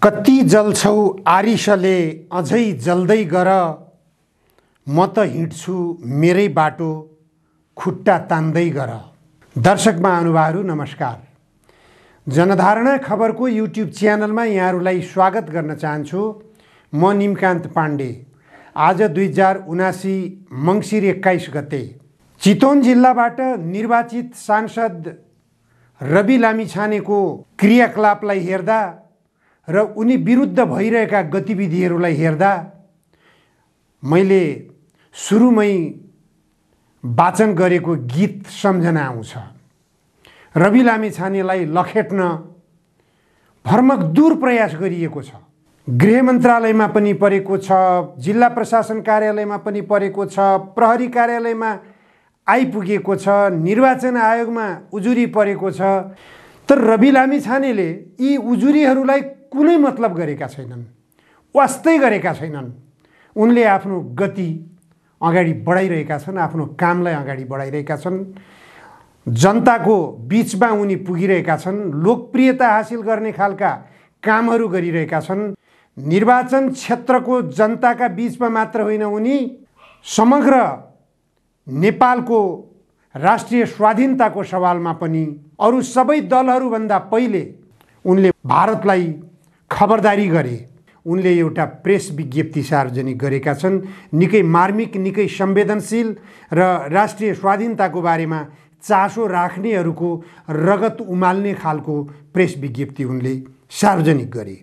कति जल्छौ आरिसले अझै जल्दै गर, म त हिँड्छु मेरै बाटो खुट्टा तान्दै गर। दर्शक महानुभावहरू नमस्कार। जनधारणा खबरको युट्युब च्यानलमा यहाँहरूलाई स्वागत गर्न चाहन्छु। म निमकान्त पाण्डे। आज 2079 मङ्सिर 21 गते चितवन जिल्लाबाट निर्वाचित सांसद रवि लामिछानेको क्रियाकलापलाई हेर्दा र उनी विरुद्ध भइरहेका गतिविधिहरूलाई हेर्दा मैले सुरुमै वाचन गरेको गीत सम्झना आउँछ। रवि लामिछानेलाई लखेट्न भर्मकदूर प्रयास गरिएको छ। गृह मन्त्रालयमा पनि परेको छ, जिल्ला प्रशासन कार्यालयमा पनि परेको छ, प्रहरी कार्यालयमा आइपुगेको छ, निर्वाचन आयोगमा उजुरी परेको छ। तर रवि लामिछानेले यी उजुरीहरूलाई कुनै मतलब गरेका छैनन्, वास्तै गरेका छैनन्। उनले आफ्नो गति अगाडि बढाइरहेका छन्, आफ्नो कामलाई अगाडि बढाइरहेका छन्। जनताको बीचमा उनी पुगिरहेका छन्, लोकप्रियता हासिल गर्ने खालका कामहरू गरिरहेका छन्। निर्वाचन क्षेत्रको जनताका बीचमा मात्र होइन, उनी समग्र नेपालको राष्ट्रिय स्वाधीनताको सवालमा पनि अरू सबै दलहरूभन्दा पहिले उनले भारतलाई खबरदारी गरे। उनले एउटा प्रेस विज्ञप्ति सार्वजनिक गरेका छन्, निकै मार्मिक, निकै संवेदनशील र राष्ट्रिय स्वाधीनताको बारेमा चासो राख्नेहरूको रगत उमाल्ने खालको प्रेस विज्ञप्ति उनले सार्वजनिक गरे।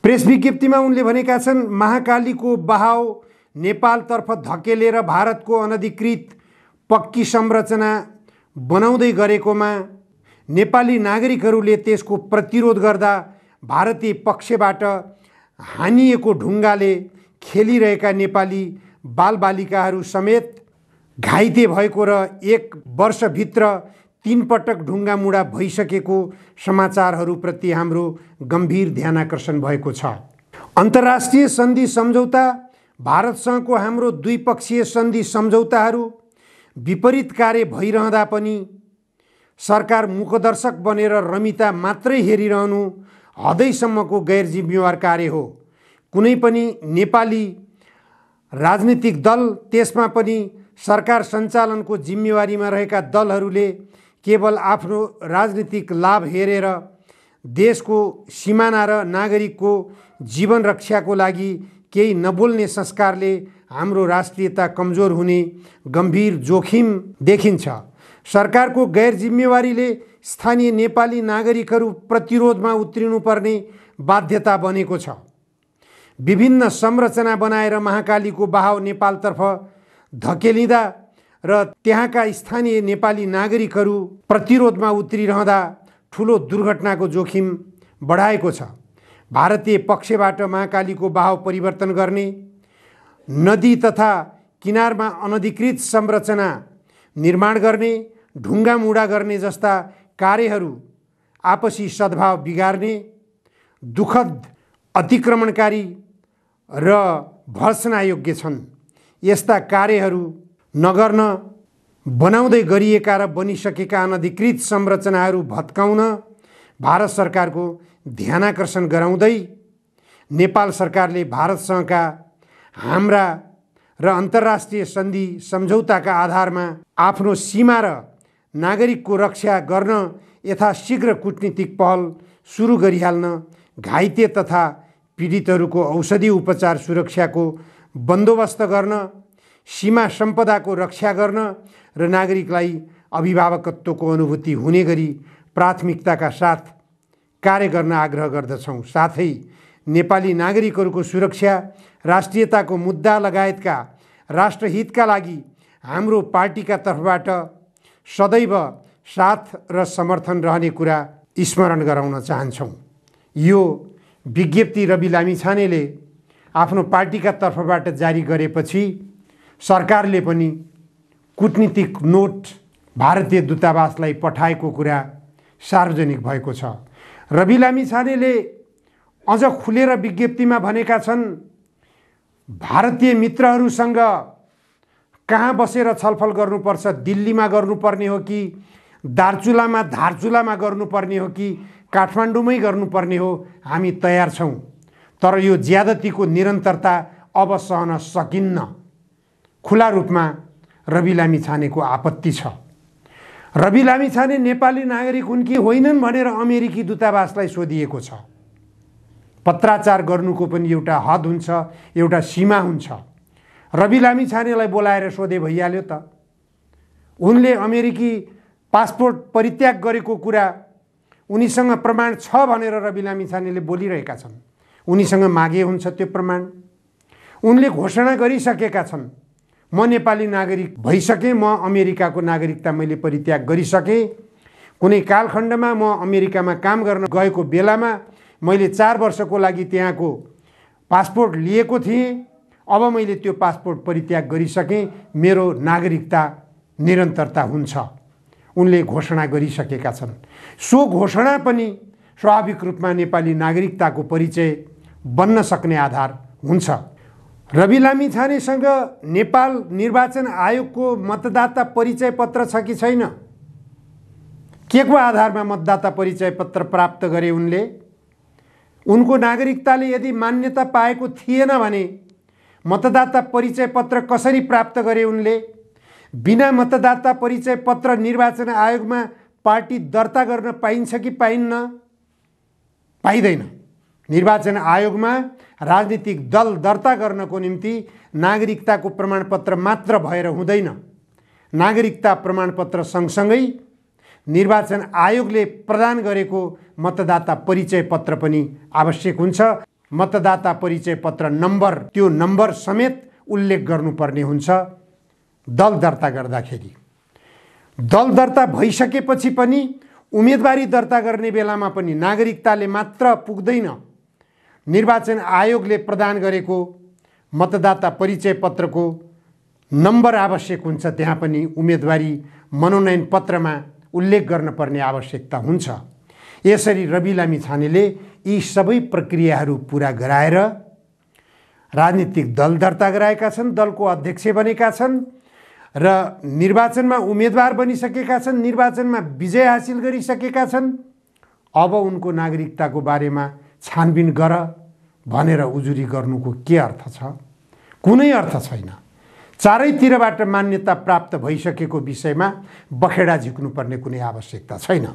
प्रेस विज्ञप्तिमा उनले भनेका छन्, महाकालीको बहाव नेपालतर्फ धकेलेर भारतको अनधिकृत पक्की संरचना बनाउँदै गरेकोमा नेपाली नागरिकहरूले त्यसको प्रतिरोध गर्दा भारतीय पक्षबाट हानिएको ढुङ्गाले खेलिरहेका नेपाली बालबालिकाहरू समेत घाइते भएको र 1 वर्षभित्र 3 पटक ढुङ्गा मुढा भइसकेको समाचारहरूप्रति हाम्रो गम्भीर ध्यानाकर्षण भएको छ। अन्तर्राष्ट्रिय सन्धि सम्झौता, भारतसँगको हाम्रो द्विपक्षीय सन्धि सम्झौताहरू विपरीत कार्य भइरहँदा पनि सरकार मुखदर्शक बनेर रमिता मात्रै हेरिरहनु हदैसम्मको गैर जिम्मेवार कार्य हो। कुनै पनि नेपाली राजनीतिक दल, त्यसमा पनि सरकार सञ्चालनको जिम्मेवारीमा रहेका दलहरूले केवल आफ्नो राजनीतिक लाभ हेरेर देशको सिमाना र नागरिकको जीवन रक्षाको लागि केही नबोल्ने संस्कारले हाम्रो राष्ट्रियता कमजोर हुने गम्भीर जोखिम देखिन्छ। सरकारको गैर जिम्मेवारीले स्थानीय नेपाली नागरिकहरू प्रतिरोधमा उत्रिनुपर्ने बाध्यता बनेको छ। विभिन्न संरचना बनाएर महाकालीको बहाव नेपालतर्फ धकेलिँदा र त्यहाँका स्थानीय नेपाली नागरिकहरू प्रतिरोधमा उत्रिरहँदा ठुलो दुर्घटनाको जोखिम बढाएको छ। भारतीय पक्षबाट महाकालीको बहाव परिवर्तन गर्ने, नदी तथा किनारमा अनधिकृत संरचना निर्माण गर्ने, ढुङ्गा मुढा गर्ने जस्ता कार्यहरू आपसी सद्भाव बिगार्ने, दुःखद, अतिक्रमणकारी र भर्सनायोग्य छन्। यस्ता कार्यहरू नगर्न बनाउँदै गरिएका र बनिसकेका अनधिकृत संरचनाहरू भत्काउन भारत सरकारको ध्यानाकर्षण गराउँदै नेपाल सरकारले भारतसँगका हाम्रा र अन्तर्राष्ट्रिय सन्धि सम्झौताका आधारमा आफ्नो सीमा र नागरिकको रक्षा गर्न यथाशीघ्र कूटनीतिक पहल सुरु गरिहाल्न, घाइते तथा पीडितहरूको औषधि उपचार सुरक्षाको बन्दोबस्त गर्न, सीमा सम्पदाको रक्षा गर्न र नागरिकलाई अभिभावकत्वको अनुभूति हुने गरी प्राथमिकताका साथ कार्य गर्न आग्रह गर्दछौँ। साथै नेपाली नागरिकहरूको सुरक्षा, राष्ट्रियताको मुद्दा लगायतका राष्ट्रहितका लागि हाम्रो पार्टीका तर्फबाट सदैव साथ र समर्थन रहने कुरा स्मरण गराउन चाहन्छौँ। यो विज्ञप्ति रवि लामिछानेले आफ्नो पार्टीका तर्फबाट जारी गरेपछि सरकारले पनि कूटनीतिक नोट भारतीय दूतावासलाई पठाएको कुरा सार्वजनिक भएको छ। रवि लामिछानेले अझ खुलेर विज्ञप्तिमा भनेका छन्, भारतीय मित्रहरूसँग कहाँ बसेर छलफल गर्नुपर्छ, दिल्लीमा गर्नुपर्ने हो कि धारचुलामा गर्नुपर्ने हो कि काठमाडौँमै गर्नुपर्ने हो, हामी तयार छौँ। तर यो ज्यादतीको निरन्तरता अब सहन सकिन्न। खुला रूपमा रवि लामिछानेको आपत्ति छ। रवि लामिछाने नेपाली नागरिक हुन् कि होइनन् भनेर अमेरिकी दूतावासलाई सोधिएको छ। पत्राचार गर्नुको पनि एउटा हद हुन्छ, एउटा सीमा हुन्छ। रवि लामिछानेलाई बोलाएर सोधे भइहाल्यो त। उनले अमेरिकी पासपोर्ट परित्याग गरेको कुरा उनीसँग प्रमाण छ भनेर रवि लामिछानेले बोलिरहेका छन्। उनीसँग मागे हुन्छ त्यो प्रमाण। उनले घोषणा गरिसकेका छन्, म नेपाली नागरिक भइसकेँ, म अमेरिकाको नागरिकता मैले परित्याग गरिसकेँ। कुनै कालखण्डमा म अमेरिकामा काम गर्न गएको बेलामा मैले 4 वर्षको लागि त्यहाँको पासपोर्ट लिएको थिएँ। अब मैले त्यो पासपोर्ट परित्याग गरिसकेँ, मेरो नागरिकता निरन्तरता हुन्छ। उनले घोषणा गरिसकेका छन्। सो घोषणा पनि स्वाभाविक रूपमा नेपाली नागरिकताको परिचय बन्न सक्ने आधार हुन्छ। रवि लामिछानेसँग नेपाल निर्वाचन आयोगको मतदाता परिचय पत्र छ कि छैन? के को आधारमा मतदाता परिचय पत्र प्राप्त गरे उनले? उनको नागरिकताले यदि मान्यता पाएको थिएन भने मतदाता परिचय पत्र कसरी प्राप्त गरे उनले? बिना मतदाता परिचय पत्र निर्वाचन आयोगमा पार्टी दर्ता गर्न पाइन्छ कि पाइन्न? पाइँदैन। निर्वाचन आयोगमा राजनीतिक दल दर्ता गर्नको निम्ति नागरिकताको प्रमाणपत्र मात्र भएर हुँदैन। नागरिकता प्रमाणपत्र सँगसँगै निर्वाचन आयोगले प्रदान गरेको मतदाता परिचय पत्र पनि आवश्यक हुन्छ। मतदाता परिचय पत्र नम्बर, त्यो नम्बर समेत उल्लेख गर्नुपर्ने हुन्छ दल दर्ता गर्दाखेरि। दल दर्ता भइसकेपछि पनि उम्मेदवारी दर्ता गर्ने बेलामा पनि नागरिकताले मात्र पुग्दैन। निर्वाचन आयोगले प्रदान गरेको मतदाता परिचय पत्रको नम्बर आवश्यक हुन्छ। त्यहाँ पनि उम्मेदवारी मनोनयन पत्रमा उल्लेख गर्नुपर्ने आवश्यकता हुन्छ। यसरी रवि लामिछानेले यी सबै प्रक्रियाहरू पुरा गराएर राजनीतिक दल दर्ता गराएका छन्, दलको अध्यक्ष बनेका छन् र निर्वाचनमा उम्मेदवार बनिसकेका छन्, निर्वाचनमा विजय हासिल गरिसकेका छन्। अब उनको नागरिकताको बारेमा छानबिन गर भनेर उजुरी गर्नुको के अर्थ छ? कुनै अर्थ छैन। चारैतिरबाट मान्यता प्राप्त भइसकेको विषयमा बखेडा झिक्नुपर्ने कुनै आवश्यकता छैन।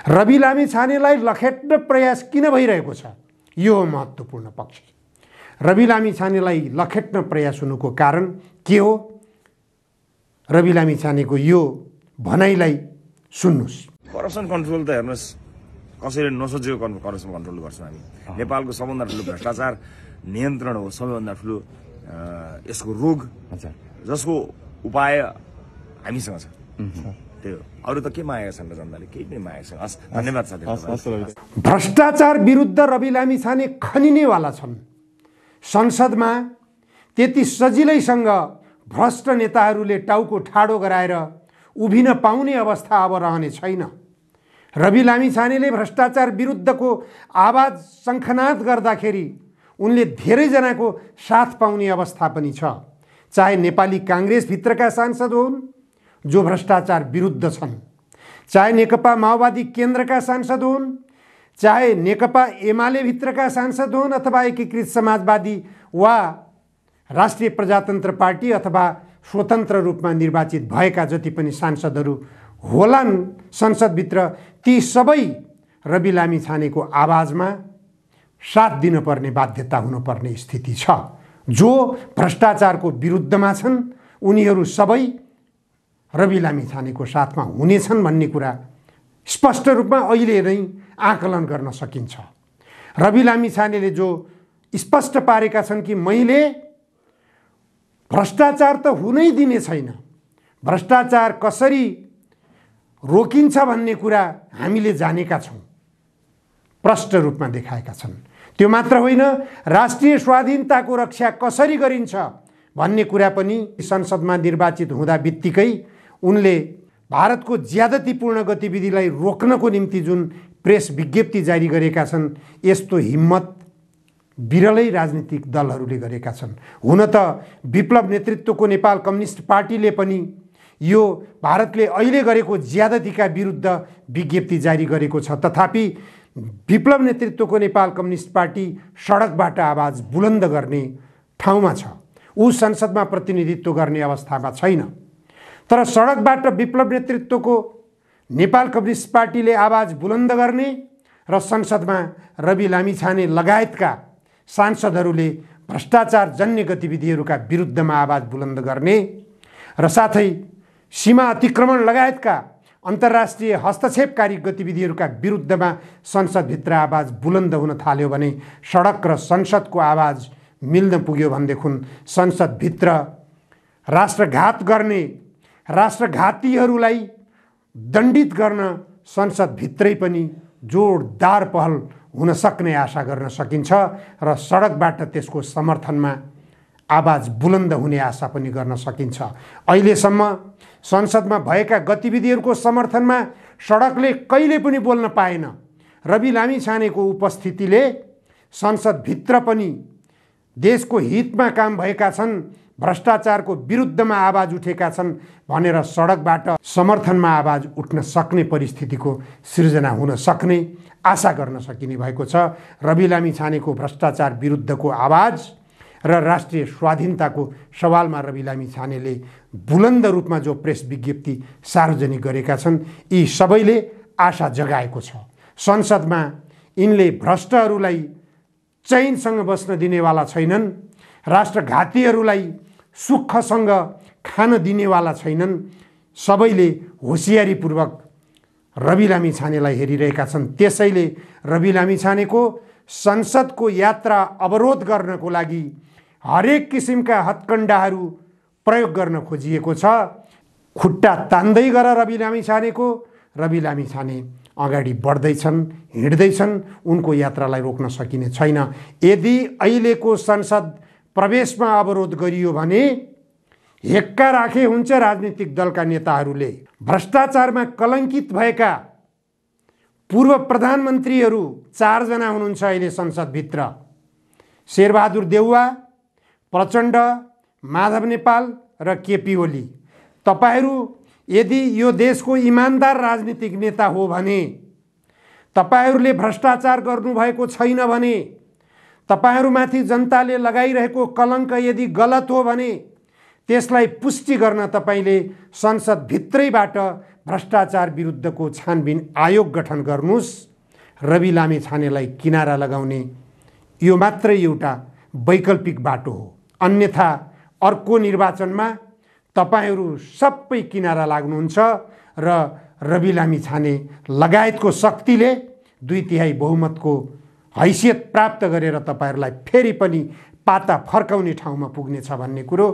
रवि लामिछानेलाई लखेट्न प्रयास किन भइरहेको छ? यो हो महत्त्वपूर्ण पक्ष। रवि लामिछानेलाई लखेट्न प्रयास हुनुको कारण के हो? रवि लामिछानेको यो भनाइलाई सुन्नुस्। करप्सन कन्ट्रोल त हेर्नुहोस्, कसैले नसोचेको करप्सन कन्ट्रोल गर्छौँ हामी। नेपालको सबभन्दा ठुलो भ्रष्टाचार नियन्त्रण हो, सबैभन्दा ठुलो यसको रोग, जसको उपाय हामीसँग छ। त्यही हो, अरू त के मागेका छन् र जनताले? केही पनि मागेका छन्। हस्, धन्यवाद साथी। भ्रष्टाचार विरुद्ध रवि लामिछाने खनिनेवाला छन्। संसदमा त्यति सजिलैसँग भ्रष्ट नेताहरूले टाउको ठाडो गराएर उभिन पाउने अवस्था अब रहने छैन। रवि लामिछानेले भ्रष्टाचार विरुद्धको आवाज शङ्खनाद गर्दाखेरि उनले धेरैजनाको साथ पाउने अवस्था पनि छ। चाहे नेपाली काङ्ग्रेसभित्रका सांसद हुन् जो भ्रष्टाचार विरुद्ध छन्, चाहे नेकपा माओवादी केन्द्रका सांसद हुन्, चाहे नेकपा एमाले भित्रका सांसद हुन्, अथवा एकीकृत समाजवादी वा राष्ट्रिय प्रजातन्त्र पार्टी अथवा स्वतन्त्र रूपमा निर्वाचित भएका जति पनि सांसदहरू होलान् संसदभित्र, ती सबै रवि लामिछानेको आवाजमा साथ दिनुपर्ने बाध्यता हुनुपर्ने स्थिति छ। जो भ्रष्टाचारको विरुद्धमा छन् उनीहरू सबै रवि लामिछानेको साथमा हुनेछन् भन्ने कुरा स्पष्ट रूपमा अहिले नै आकलन गर्न सकिन्छ। रवि लामिछानेले जो स्पष्ट पारेका छन् कि मैले भ्रष्टाचार त हुनै दिने छैन, भ्रष्टाचार कसरी रोकिन्छ भन्ने कुरा हामीले जानेका छौँ, प्रष्ट रूपमा देखाएका छन्। त्यो मात्र होइन, राष्ट्रिय स्वाधीनताको रक्षा कसरी गरिन्छ भन्ने कुरा पनि संसदमा निर्वाचित हुँदा बित्तिकै उनले भारतको ज्यादतीपूर्ण गतिविधिलाई रोक्नको निम्ति जुन प्रेस विज्ञप्ति जारी गरेका छन्, यस्तो हिम्मत विरलै राजनीतिक दलहरूले गरेका छन्। हुन त विप्लव नेतृत्वको नेपाल कम्युनिस्ट पार्टीले पनि यो भारतले अहिले गरेको ज्यादतीका विरुद्ध विज्ञप्ति जारी गरेको छ, तथापि विप्लव नेतृत्वको नेपाल कम्युनिस्ट पार्टी सडकबाट आवाज बुलन्द गर्ने ठाउँमा छ। ऊ संसदमा प्रतिनिधित्व गर्ने अवस्थामा छैन। तर सडकबाट विप्लव नेतृत्वको नेपाल कम्युनिस्ट पार्टीले आवाज बुलन्द गर्ने र संसदमा रवि लामिछाने लगायतका सांसदहरूले भ्रष्टाचार जन्य गतिविधिहरूका विरुद्धमा आवाज बुलन्द गर्ने र साथै सीमा अतिक्रमण लगायतका अन्तर्राष्ट्रिय हस्तक्षेपकारी गतिविधिहरूका विरुद्धमा संसदभित्र आवाज बुलन्द हुन थाल्यो भने सडक र संसदको आवाज मिल्न पुग्यो भनेदेखि संसदभित्र राष्ट्रघात गर्ने राष्ट्रघातीहरूलाई दण्डित गर्न संसदभित्रै पनि जोरदार पहल हुन सक्ने आशा गर्न सकिन्छ र सडकबाट त्यसको समर्थनमा आवाज बुलन्द हुने आशा पनि गर्न सकिन्छ। अहिलेसम्म संसदमा भएका गतिविधिहरूको समर्थनमा सडकले कहिले पनि बोल्न पाएन। रवि लामिछानेको उपस्थितिले संसदभित्र पनि देशको हितमा काम भएका छन्, भ्रष्टाचारको विरुद्धमा आवाज उठेका छन् भनेर सडकबाट समर्थनमा आवाज उठ्न सक्ने परिस्थितिको सृजना हुन सक्ने आशा गर्न सकिने भएको छ। रवि लामिछानेको भ्रष्टाचार विरुद्धको आवाज र राष्ट्रिय स्वाधीनताको सवालमा रवि लामिछानेले बुलन्द रूपमा जो प्रेस विज्ञप्ति सार्वजनिक गरेका छन् यी सबैले आशा जगाएको छ। संसदमा यिनले भ्रष्टहरूलाई चैनसँग बस्न दिनेवाला छैनन्, राष्ट्रघातीहरूलाई सुखसँग खान दिनेवाला छैनन्। सबैले होसियारीपूर्वक रवि लामिछानेलाई हेरिरहेका छन्। त्यसैले रवि लामिछानेको संसदको यात्रा अवरोध गर्नको लागि हरेक किसिमका हत्कण्डाहरू प्रयोग गर्न खोजिएको छ। खुट्टा तान्दै गर रवि लामिछानेको, रवि लामिछाने अगाडि बढ्दैछन्, हिँड्दैछन्, उनको यात्रालाई रोक्न सकिने छैन। यदि अहिलेको संसद प्रवेशमा अवरोध गरियो भने हेक्का राखे हुन्छ राजनीतिक दलका नेताहरूले। भ्रष्टाचारमा कलङ्कित भएका पूर्व प्रधानमन्त्रीहरू 4 जना हुनुहुन्छ अहिले संसदभित्र, शेरबहादुर देउवा, प्रचण्ड, माधव नेपाल र केपी ओली। तपाईहरू यदि यो देशको इमान्दार राजनीतिक नेता हो भने, तपाईहरूले भ्रष्टाचार गर्नुभएको छैन भने, तपाईहरूमाथि जनताले लगाइरहेको कलङ्क यदि गलत हो भने त्यसलाई पुष्टि गर्न तपाईले संसदभित्रैबाट भ्रष्टाचार विरुद्धको छानबिन आयोग गठन गर्नुस्। रवि लामिछानेलाई किनारा लगाउने यो मात्रै एउटा वैकल्पिक बाटो हो। अन्यथा अर्को निर्वाचनमा तपाईहरू सबै किनारा लाग्नुहुन्छ र रवि लामिछाने लगायतको शक्तिले 2/3 बहुमतको हैसियत प्राप्त गरेर तपाईहरूलाई फेरि पनि पाता फर्काउने ठाउँमा पुग्नेछ भन्ने कुरो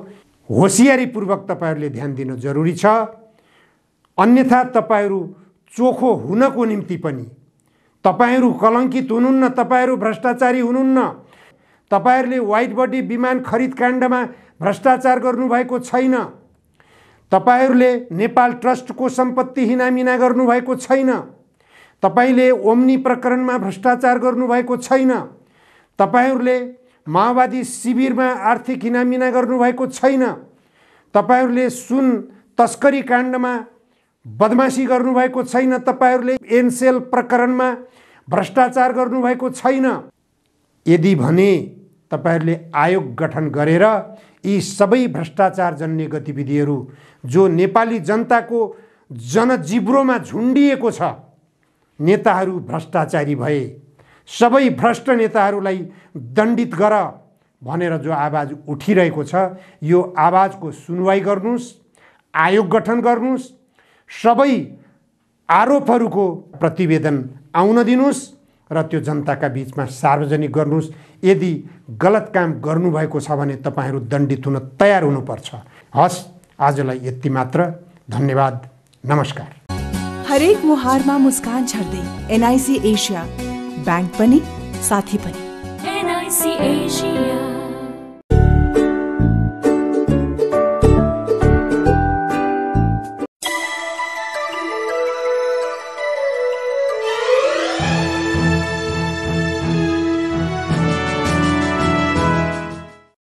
होसियारीपूर्वक तपाईहरूले ध्यान दिनु जरुरी छ। अन्यथा तपाईहरू चोखो हुनको निम्ति पनि, तपाईहरू कलङ्कित हुनुहुन्न, तपाईहरू भ्रष्टाचारी हुनुहुन्न, तपाईहरूले वाइट बडी विमान खरिद काण्डमा भ्रष्टाचार गर्नुभएको छैन, तपाईहरूले नेपाल ट्रस्टको सम्पत्ति हिनामिना गर्नुभएको छैन, तपाईले ओम्नी प्रकरणमा भ्रष्टाचार गर्नुभएको छैन, तपाईहरूले माओवादी शिविरमा आर्थिक हिनामिना गर्नुभएको छैन, तपाईहरूले सुन तस्करी काण्डमा बदमासी गर्नुभएको छैन, तपाईहरूले एनसेल प्रकरणमा भ्रष्टाचार गर्नुभएको छैन। यदि भने तपाईहरूले आयोग गठन गरेर यी सबै भ्रष्टाचार जन्य गतिविधिहरू जो नेपाली जनताको जनजिब्रोमा झुन्डिएको छ, नेताहरू भ्रष्टाचारी भए, सबै भ्रष्ट नेताहरूलाई दण्डित गर भनेर जो आवाज उठिरहेको छ, यो आवाजको सुनवाई गर्नुस्, आयोग गठन गर्नुस्, सबै आरोपहरूको प्रतिवेदन आउन दिनुस् र त्यो जनताका बीचमा सार्वजनिक गर्नुस्। यदि गलत काम गर्नुभएको छ भने तपाईहरू दण्डित हुन तयार हुनुपर्छ। हस्, आजलाई यति मात्र। धन्यवाद, नमस्कार। हरेक मुहारमा मुस्कान छर्दै एनआईसी एशिया, बैंक पनि साथी पनि। NIC Asia.